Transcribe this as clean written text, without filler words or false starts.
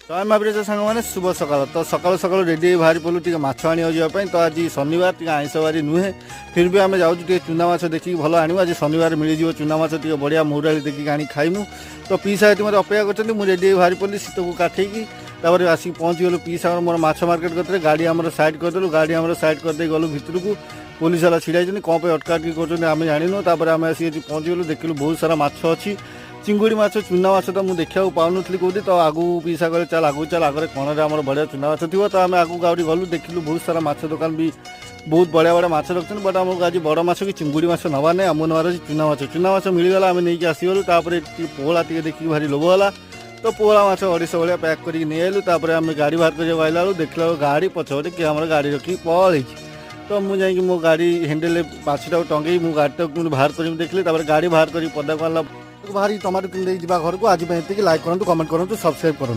ଜୟ ମହାବୀର ସାଙ୍ଗ ମାନେ ଶୁଭ ସକାଳ। ତ ସକାଳୁ ସକାଳୁ ରେଡ଼ି ହେଇ ବାହାରି ପଡ଼ିଲୁ ଟିକେ ମାଛ ଆଣିବାକୁ ଯିବା ପାଇଁ। ତ ଆଜି ଶନିବାର ଟିକେ ଆଇଁଷ ବାରି ନୁହେଁ, ଫିର୍ ବି ଆମେ ଯାଉଛୁ ଟିକେ ଚୁନା ମାଛ ଦେଖିକି ଭଲ ଆଣିବୁ। ଆଜି ଶନିବାର ମିଳିଯିବ ଚୁନା ମାଛ ଟିକେ ବଢ଼ିଆ ମୌରାଳି ଦେଖିକି ଆଣି ଖାଇମୁ। ତ ପିଇସା ଏଠି ମୋତେ ଅପେକ୍ଷା କରିଛନ୍ତି, ମୁଁ ରେଡ଼ି ହେଇ ବାହାରି ପଡ଼ିଲି ଶୀତକୁ କାଠେଇକି। ତାପରେ ଆସିକି ପହଞ୍ଚିଗଲୁ ପିଇସାଙ୍କର ମୋର ମାଛ ମାର୍କେଟ କତିରେ। ଗାଡ଼ି ଆମର ସାଇଡ଼୍ କରିଦେଲୁ, ଗାଡ଼ି ଆମର ସାଇଡ଼୍ କରିଦେଇ ଗଲୁ ଭିତରକୁ। ପୋଲିସ ବାଲା ଛିଡ଼ା ହେଇଛନ୍ତି, କ'ଣ ପାଇଁ ଅଟକାଅଟକି କରୁଛନ୍ତି ଆମେ ଜାଣିନୁ। ତାପରେ ଆମେ ଆସିକି ଏଠି ପହଞ୍ଚିଗଲୁ, ଦେଖିଲୁ ବହୁତ ସାରା ମାଛ ଅଛି, ଚିଙ୍ଗୁଡ଼ି ମାଛ, ଚୁନା ମାଛ ତ ମୁଁ ଦେଖିବାକୁ ପାଉନଥିଲି କେଉଁଠି। ତ ଆଗକୁ ପିଇସା କହିଲେ ଚାଲ ଆଗକୁ ଚାଲ, ଆଗରେ କଣରେ ଆମର ବଢ଼ିଆ ଚୁନା ମାଛ ଥିବ। ତ ଆମେ ଆଗକୁ ଆହୁରି ଗଲୁ, ଦେଖିଲୁ ବହୁତ ସାରା ମାଛ ଦୋକାନ ବି ବହୁତ ବଢ଼ିଆ ବଢ଼ିଆ ମାଛ ରଖୁଛନ୍ତି। ବଟ୍ ଆମକୁ ଆଜି ବଡ଼ ମାଛ କି ଚିଙ୍ଗୁଡ଼ି ମାଛ ନେବା ନାହିଁ, ଆମକୁ ନେବାର ଅଛି ଚୁନା ମାଛ। ଚୁନା ମାଛ ମିଳିଗଲା, ଆମେ ନେଇକି ଆସିଗଲୁ। ତାପରେ ଟିକେ ପୋହଳା ଟିକେ ଦେଖିକି ଭାରି ଲୋଭ ହେଲା, ତ ପୋହଳା ମାଛ 250 ଭଳିଆ ପ୍ୟାକ୍ କରିକି ନେଇ ଆଇଲୁ। ତାପରେ ଆମେ ଗାଡ଼ି ବାହାର କରିବାକୁ ଆଇଲା ବେଳକୁ ଦେଖିଲା ବେଳକୁ ଗାଡ଼ି ପଛପଟେ କିଏ ଆମର ଗାଡ଼ି ରଖିକି ପଳେଇଛି। ତ ମୁଁ ଯାଇକି ମୋ ଗାଡ଼ି ହ୍ୟାଣ୍ଡେଲରେ ମାଛଟାକୁ ଟଙ୍ଗେଇ ମୁଁ ଗାଡ଼ିଟାକୁ ବାହାର କରିକି ଦେଖିଲି। ତାପରେ ଗାଡ଼ି ବାହାର କରିକି ପଦାକୁ ଆଣିଲା ବାହାରି ଟମାଟୋ କିଣି ଦେଇ ଯିବା ଘରକୁ। ଆଜି ପାଇଁ ଏତିକି। ଲାଇକ୍ କରନ୍ତୁ, କମେଣ୍ଟ କରନ୍ତୁ, ସବସ୍କ୍ରାଇବ୍ କରନ୍ତୁ।